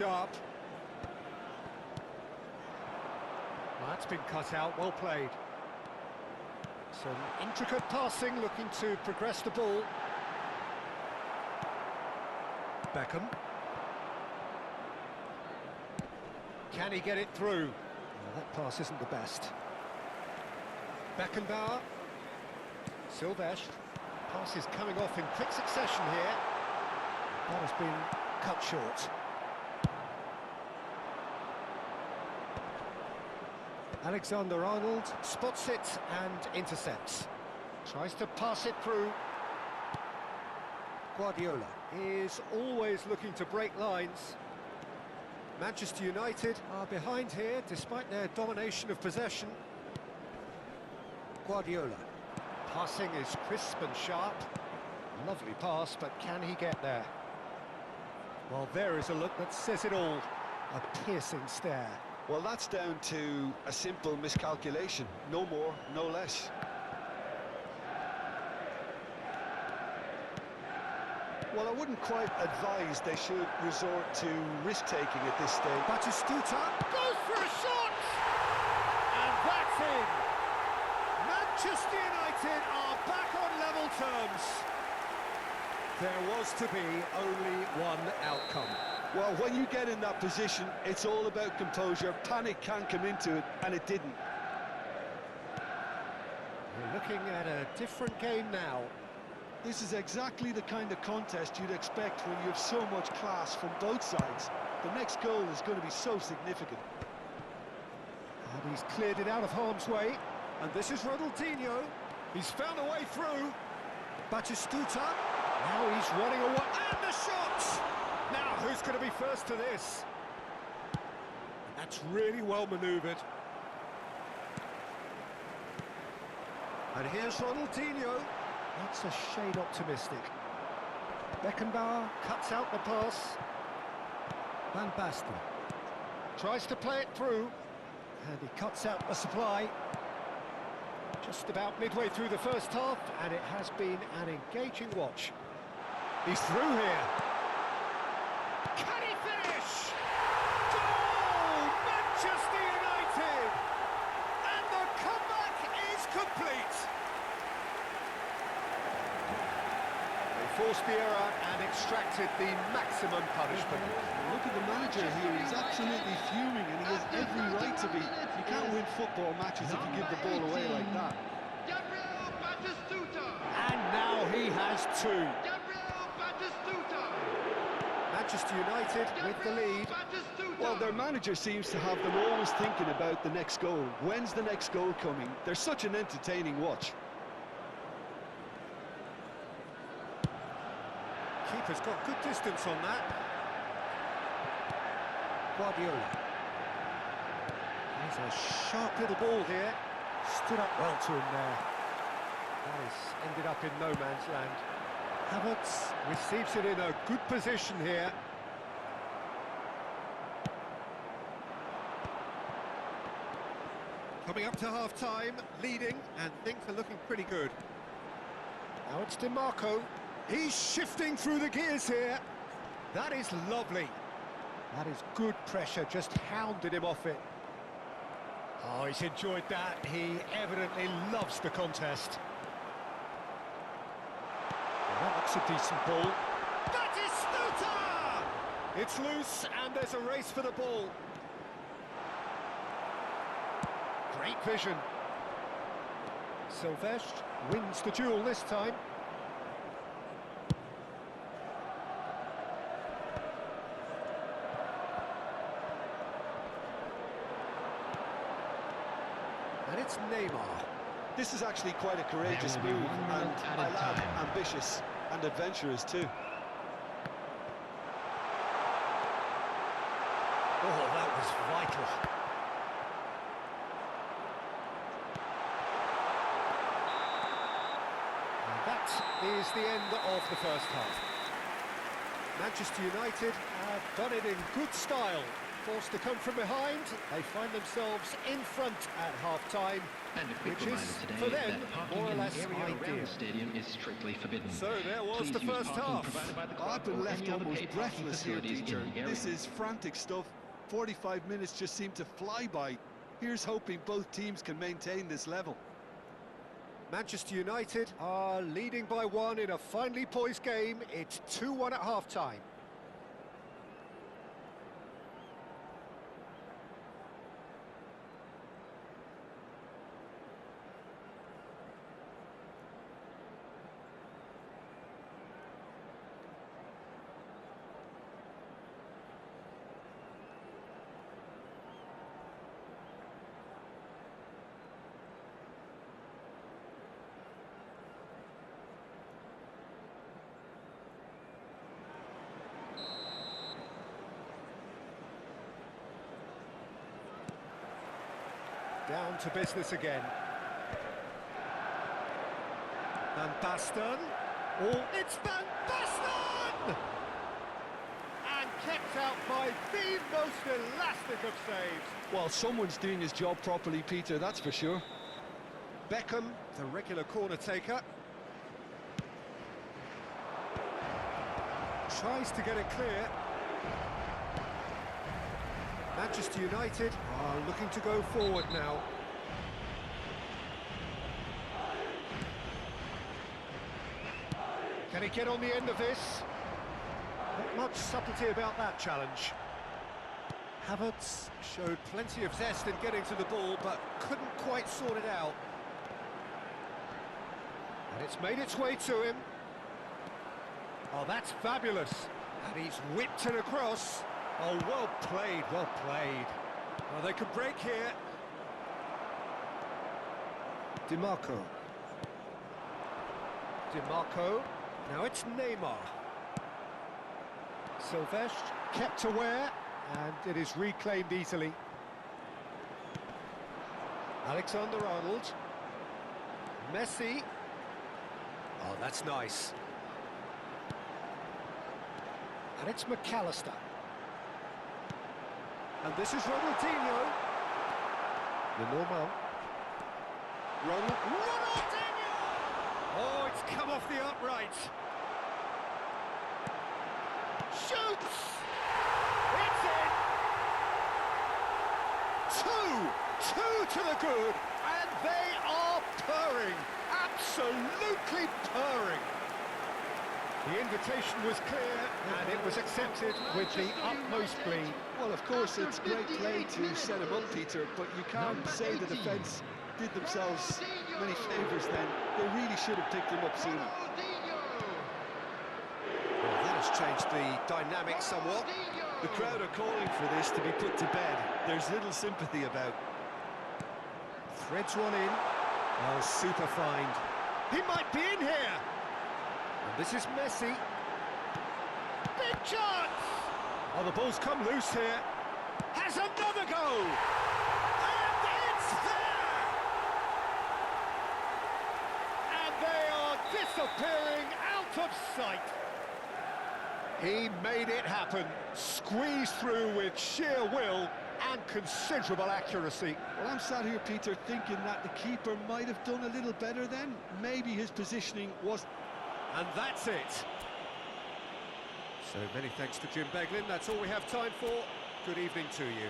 Sharp. Well, that's been cut out, well played. Some intricate passing, looking to progress the ball. Beckham. Can he get it through? Well, that pass isn't the best. Beckenbauer. Silvestre. Pass is coming off in quick succession here. That has been cut short. Alexander-Arnold spots it and intercepts. Tries to pass it through. Guardiola is always looking to break lines. Manchester United are behind here despite their domination of possession. Guardiola. Passing is crisp and sharp. Lovely pass, but can he get there? Well, there is a look that says it all. A piercing stare. Well, that's down to a simple miscalculation. No more, no less. Well, I wouldn't quite advise they should resort to risk-taking at this stage. Batistuta goes for a shot! And that's in! Manchester United are back on level terms. There was to be only one outcome. Well, when you get in that position, it's all about composure. Panic can come into it, and it didn't. We're looking at a different game now. This is exactly the kind of contest you'd expect when you have so much class from both sides. The next goal is going to be so significant. And he's cleared it out of harm's way. And this is Ronaldinho. He's found a way through. Batistuta. Now he's running away. And the shot! Now, who's going to be first to this? That's really well manoeuvred. And here's Ronaldinho. That's a shade optimistic. Beckenbauer cuts out the pass. Van Basten tries to play it through. And he cuts out the supply. Just about midway through the first half, and it has been an engaging watch. He's through here. Can he finish? Goal! Manchester United! And the comeback is complete. They forced the error and extracted the maximum punishment. Look at the manager here, he's absolutely fuming and he has every right to be. You can't win football matches if you give the ball away like that. And now he has two. Manchester United with the lead. Well, their manager seems to have them always thinking about the next goal. When's the next goal coming? They're such an entertaining watch. Keeper's got good distance on that. Guardiola. There's a sharp little ball here. Stood up well to him there. That has ended up in no man's land. Havertz receives it in a good position here. Coming up to half-time, leading, and things are looking pretty good. Now it's DiMarco. He's shifting through the gears here. That is lovely. That is good pressure, just hounded him off it. Oh, he's enjoyed that. He evidently loves the contest. That looks a decent ball. Batistuta! It's loose, and there's a race for the ball. Great vision. Silvestre wins the duel this time. And it's Neymar. This is actually quite a courageous move, and I love ambitious and adventurous too. Oh, that was vital. And that is the end of the first half. Manchester United have done it in good style. Forced to come from behind, they find themselves in front at half-time, And a quick which reminder is, today for them, that parking more or in less the area around ideal. the stadium is strictly forbidden. So there was Please the use first parking half. provided by the club I've been or left any other almost paid parking breathless here, facilities Peter. in the area. This is frantic stuff. 45 minutes just seem to fly by. Here's hoping both teams can maintain this level. Manchester United are leading by 1 in a finely poised game. It's 2-1 at half-time. Down to business again. Van Basten. Oh, it's Van Basten! And kept out by the most elastic of saves. Well, someone's doing his job properly, Peter, that's for sure. Beckham, the regular corner taker. Tries to get it clear. Manchester United are looking to go forward now. Can he get on the end of this? Not much subtlety about that challenge. Havertz showed plenty of zest in getting to the ball, but couldn't quite sort it out. And it's made its way to him. Oh, that's fabulous. And he's whipped it across. Oh, well played, well played. Well, they could break here. DiMarco. DiMarco. Now it's Neymar. Silvestre kept aware, and it is reclaimed easily. Alexander-Arnold. Messi. Oh, that's nice. And it's McAllister. And this is Ronaldinho. Lenormand. Ronaldinho! Oh, it's come off the upright. Shoots! It's in! Two to the good, and they are purring. Absolutely purring. The invitation was clear, and it was accepted with the utmost glee. Well, of course, it's great play to set him up, Peter, but you can't say the defence did themselves many favours then. They really should have picked him up sooner. Well, that has changed the dynamic somewhat. The crowd are calling for this to be put to bed. There's little sympathy about. Threads one in. Oh, super find. He might be in here. And this is Messi. Big chance! Oh, the ball's come loose here. Has another go! And it's there! And they are disappearing out of sight. He made it happen. Squeezed through with sheer will and considerable accuracy. Well, I'm sat here, Peter, thinking that the keeper might have done a little better then. Maybe his positioning was... And that's it. So many thanks to Jim Beglin. That's all we have time for. Good evening to you.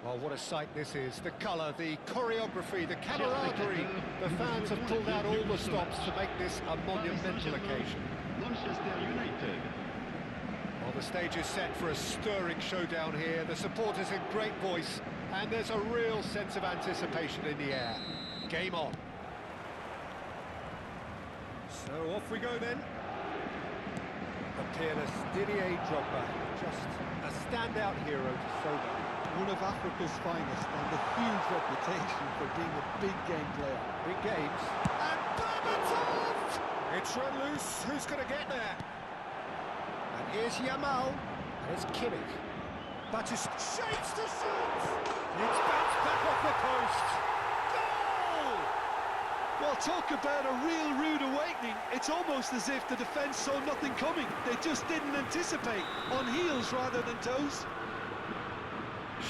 Well, what a sight this is. The colour, the choreography, the camaraderie. The fans have pulled out all the stops to make this a monumental occasion. Manchester United. Well, the stage is set for a stirring showdown here. The supporters in great voice, and there's a real sense of anticipation in the air. Game on. So off we go then. The peerless Didier Drogba, just a standout hero to show them. One of Africa's finest and a huge reputation for being a big game player. Big games. And Berbatov! It's run loose. Who's going to get there? And here's Yamal. And it's Kimmich. Batis shapes to shoot! It's bounced back off the post. Goal! Well, talk about a real rude awakening. It's almost as if the defence saw nothing coming. They just didn't anticipate. On heels rather than toes.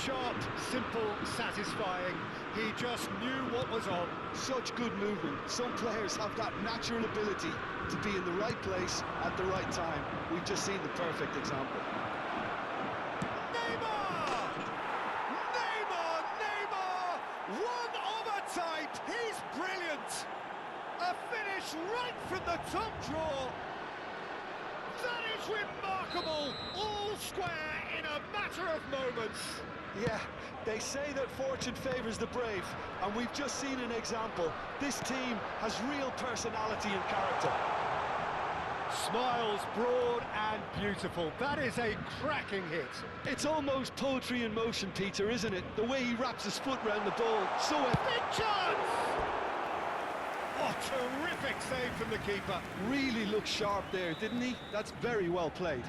Sharp, simple, satisfying. He just knew what was on. Such good movement. Some players have that natural ability to be in the right place at the right time. We've just seen the perfect example. Neymar! Neymar! Neymar! One of a type! He's brilliant! A finish right from the top draw! That is remarkable! All square in a matter of moments! Yeah, they say that fortune favours the brave, and we've just seen an example. This team has real personality and character. Smiles broad and beautiful. That is a cracking hit. It's almost poetry in motion, Peter, isn't it? The way he wraps his foot round the ball. So Big chance! Oh, terrific save from the keeper. really looked sharp there, didn't he? That's very well played.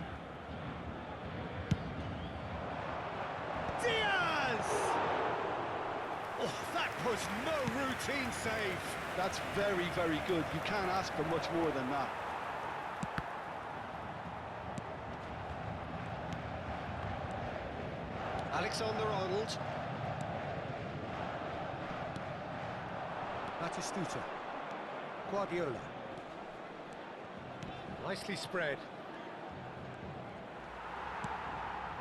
Diaz! Oh, that was no routine save. That's very, very good. You can't ask for much more than that. Alexander-Arnold. Batistuta. Guardiola. Nicely spread.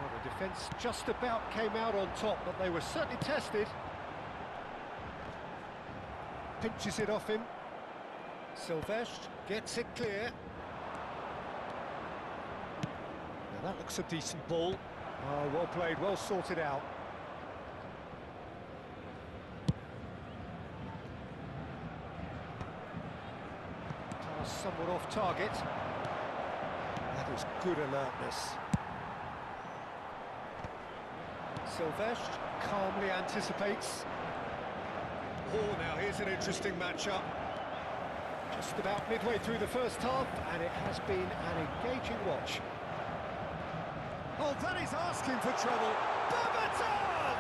Well, the defence just about came out on top, but they were certainly tested. Pinches it off him. Silvestre gets it clear. Now that looks a decent ball. Oh, well played, well sorted out. Pass somewhat off target. That is good alertness. Silvestre calmly anticipates. Oh, now here's an interesting matchup. Just about midway through the first half, and it has been an engaging watch. Oh, that is asking for trouble. Berbatov!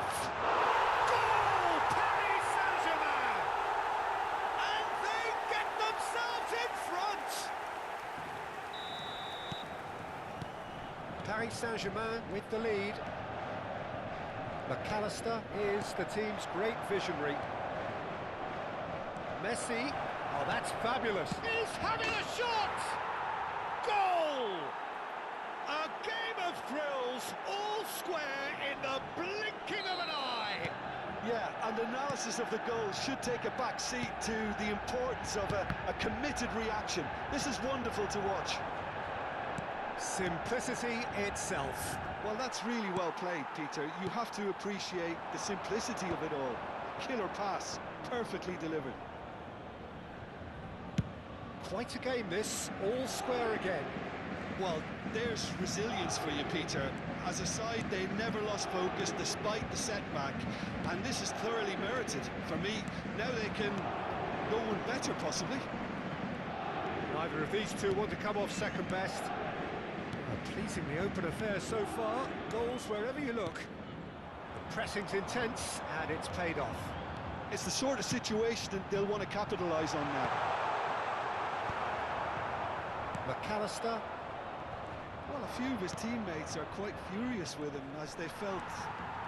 Goal! Paris Saint-Germain! And they get themselves in front! Paris Saint-Germain with the lead. McAllister is the team's great visionary. Messi, oh, that's fabulous. He's having a shot! Goal! A game of thrills, all square in the blinking of an eye. Yeah, and analysis of the goal should take a back seat to the importance of a committed reaction. This is wonderful to watch. Simplicity itself. Well, that's really well played, Peter. You have to appreciate the simplicity of it all. Killer pass, perfectly delivered. Quite a game this, all square again. Well, there's resilience for you, Peter. As a side, they never lost focus despite the setback, and this is thoroughly merited. For me, now they can go one better, possibly. Neither of these two want to come off second best. A pleasingly open affair so far, goals wherever you look. The pressing's intense, and it's paid off. It's the sort of situation that they'll want to capitalise on now. McAllister. Well, a few of his teammates are quite furious with him as they felt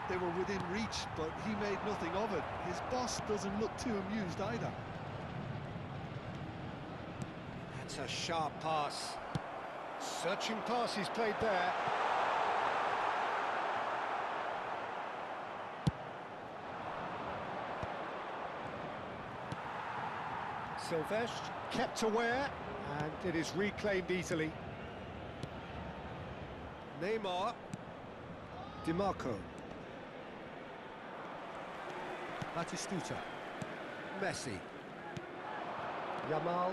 they were within reach, but he made nothing of it. His boss doesn't look too amused either. That's a sharp pass. Searching pass he's played there. Silvestre kept aware, and it is reclaimed easily. Neymar. DiMarco. Batistuta. Messi. Yamal.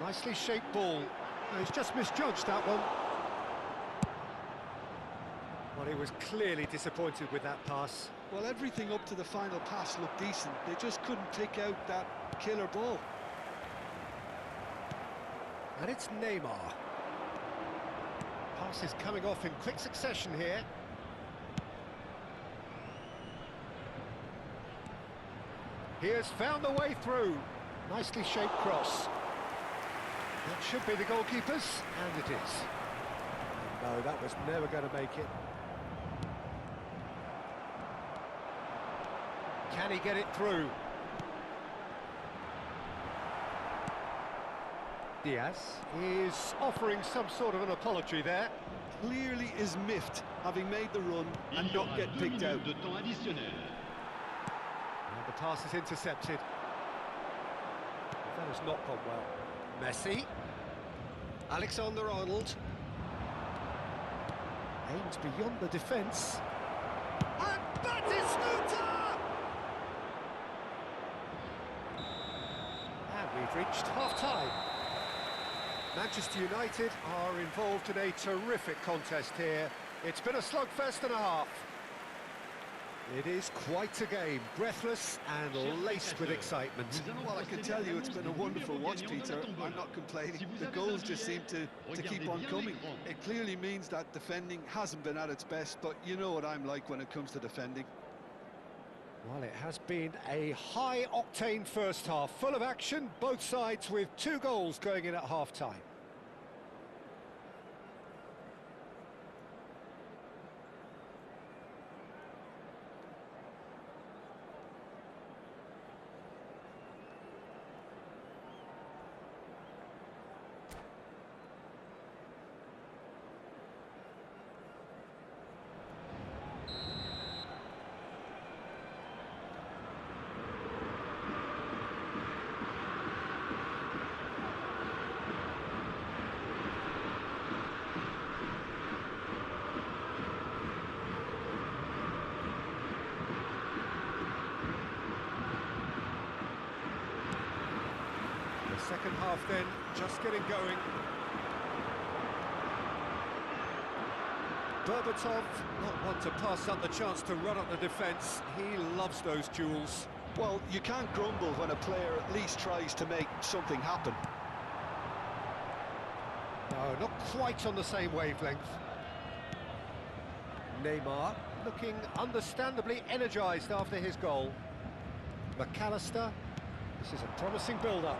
Nicely shaped ball. Oh, he's just misjudged that one. Well, he was clearly disappointed with that pass. Well, everything up to the final pass looked decent. They just couldn't take out that killer ball. And it's Neymar. Pass is coming off in quick succession here. He has found the way through. Nicely shaped cross. That should be the goalkeeper's, and it is. No, that was never going to make it. Can he get it through? Diaz is offering some sort of an apology there. Clearly is miffed, having made the run and Il y not aura get 2 picked out. minutes de temps additionnel. And the pass is intercepted. That has not gone well. Messi. Alexander-Arnold. Aims beyond the defence. And Batistuta! And we've reached half-time. Manchester United are involved in a terrific contest here. It's been a slugfest and a half. It is quite a game, breathless and laced with excitement. Well, I can tell you it's been a wonderful watch, Peter. I'm not complaining. The goals just seem to keep on coming. It clearly means that defending hasn't been at its best, but you know what I'm like when it comes to defending. Well, it has been a high-octane first half, full of action, both sides with 2 goals going in at half-time. Second half then, just getting going. Berbatov, not one to pass up the chance to run up the defence. He loves those duels. Well, you can't grumble when a player at least tries to make something happen. No, not quite on the same wavelength. Neymar looking understandably energised after his goal. McAllister, this is a promising build-up.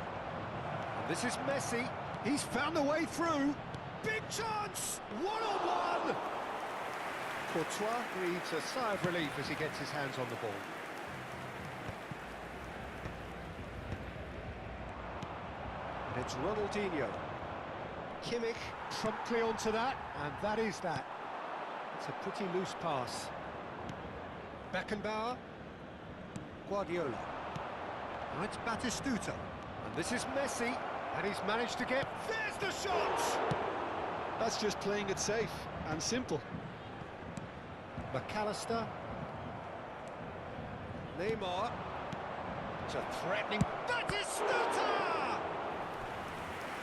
This is Messi. He's found a way through. Big chance! One-on-one! Courtois breathes a sigh of relief as he gets his hands on the ball. And it's Ronaldinho. Kimmich promptly onto that, and that is that. It's a pretty loose pass. Beckenbauer. Guardiola. Now it's Batistuta. And this is Messi. And he's managed to get... There's the shot! That's just playing it safe and simple. McAllister. Neymar. It's a threatening... Batistuta!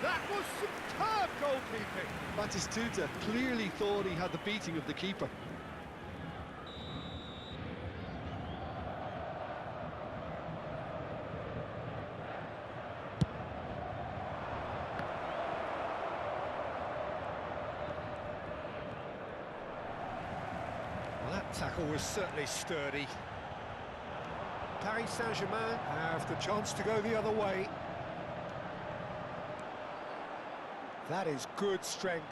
That was superb goalkeeping. Batistuta clearly thought he had the beating of the keeper. Tackle was certainly sturdy. Paris Saint-Germain have the chance to go the other way. That is good strength.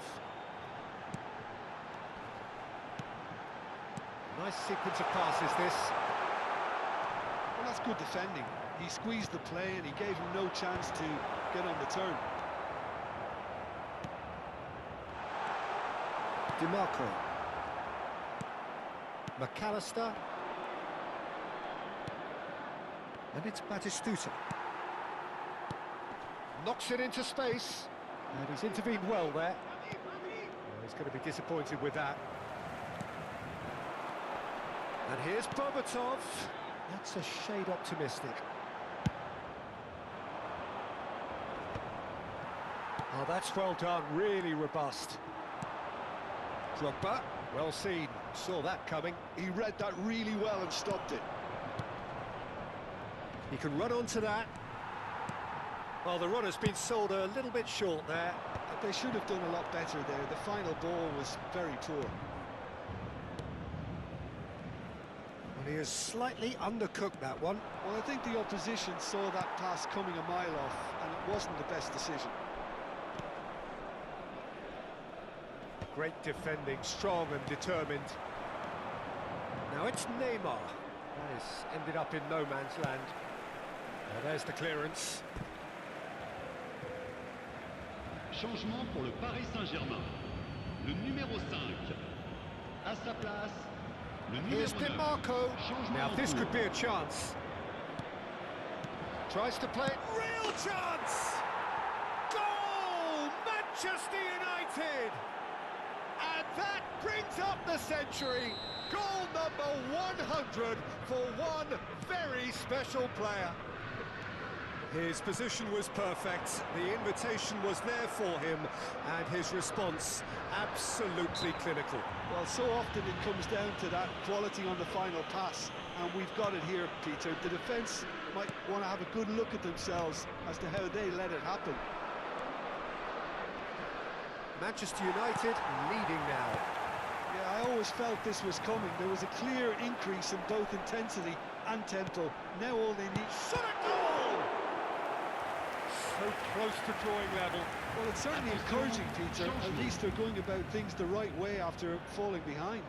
Nice sequence of passes, this. Well, that's good defending. He squeezed the play and he gave him no chance to get on the turn. DiMarco. McAllister. And it's Batistuta. Knocks it into space. And he's intervened well there. Well, he's going to be disappointed with that. And here's Berbatov. That's a shade optimistic. Oh, that's well done, really robust. Drogba, well seen, saw that coming. He read that really well and stopped it. He can run onto that. Well, the run has been sold a little bit short there. They should have done a lot better there. The final ball was very poor. Well, he has slightly undercooked that one. Well, I think the opposition saw that pass coming a mile off, and it wasn't the best decision. Great defending, strong and determined. Now it's Neymar. Nice, ended up in no man's land. Well, there's the clearance. Changement pour le Paris Saint-Germain. Le numéro 5. À sa place, le Here's numéro 9. DeMarco. Changement Now en this cours. could be a chance. Tries to play it. Real chance! Goal! Manchester United! And that brings up the century. Goal number 100 for one very special player. His position was perfect, the invitation was there for him, and his response absolutely clinical. Well, so often it comes down to that quality on the final pass, and we've got it here, Peter. The defence might want to have a good look at themselves as to how they let it happen. Manchester United leading now. Yeah, I always felt this was coming. There was a clear increase in both intensity and tempo. Now all they need... Shot a goal! So close to drawing level. Well, it's certainly encouraging, Peter. At least they're going about things the right way after falling behind.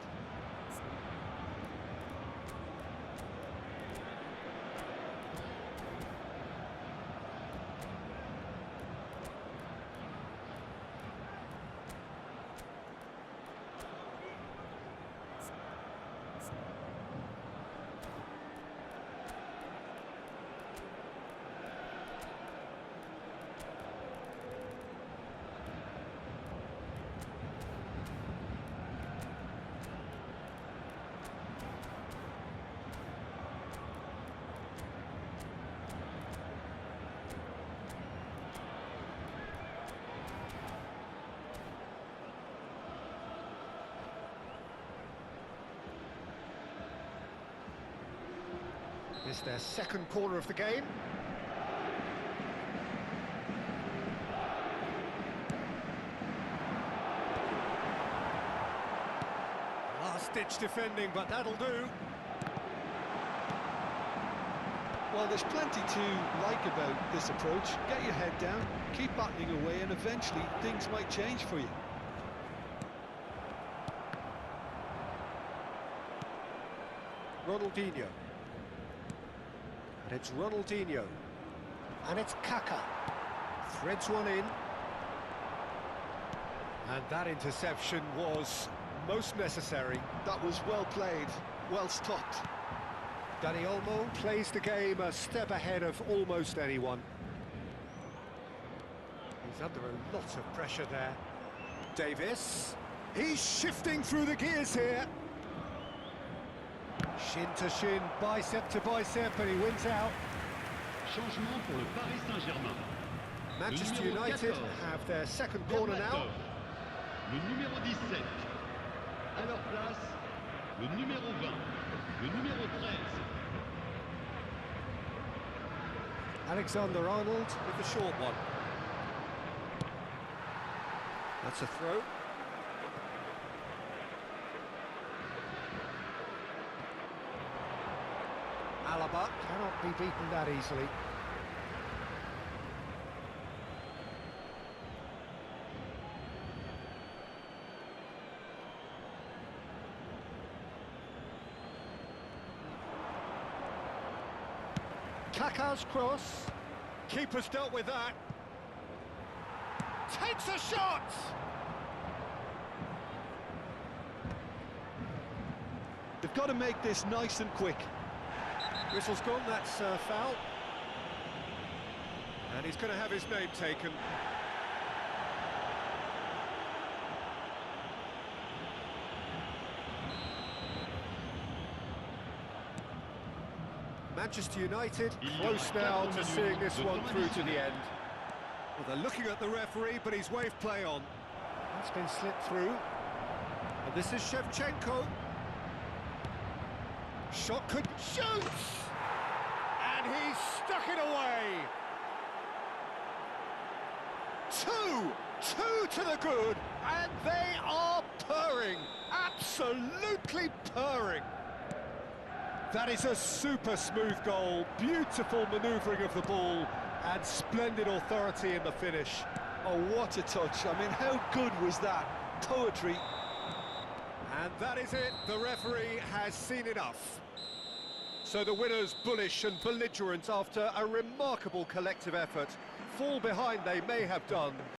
It's their second corner of the game. Last-ditch defending, but that'll do. Well, there's plenty to like about this approach. Get your head down, keep battling away, and eventually things might change for you. Ronaldinho. And it's Ronaldinho. And it's Kaká. Threads one in. And that interception was most necessary. That was well played, well stopped. Dani Olmo plays the game a step ahead of almost anyone. He's under a lot of pressure there. Davis. He's shifting through the gears here. Shin to shin, bicep to bicep, and he wins out. Changement pour le Paris Saint-Germain. Manchester Le numéro United 14. have their second corner now. Le numéro 17. À leur place, le numéro 20. Le numéro 13. Alexander-Arnold with the short one. That's a throw. Alaba cannot be beaten that easily. Kaká's cross. Keeper's dealt with that. Takes a shot! They've got to make this nice and quick. Whistle's gone, that's foul. And he's going to have his name taken. Manchester United close now to seeing this one through to the end. Well, they're looking at the referee, but he's waved play on. That's been slipped through. And this is Shevchenko. Shot could shoot! And he's stuck it away! Two to the good, and they are purring, absolutely purring. That is a super smooth goal, beautiful manoeuvring of the ball, and splendid authority in the finish. Oh, what a touch. I mean, how good was that? Poetry. And that is it, the referee has seen enough. So the winners, bullish and belligerent after a remarkable collective effort. Fall behind they may have done,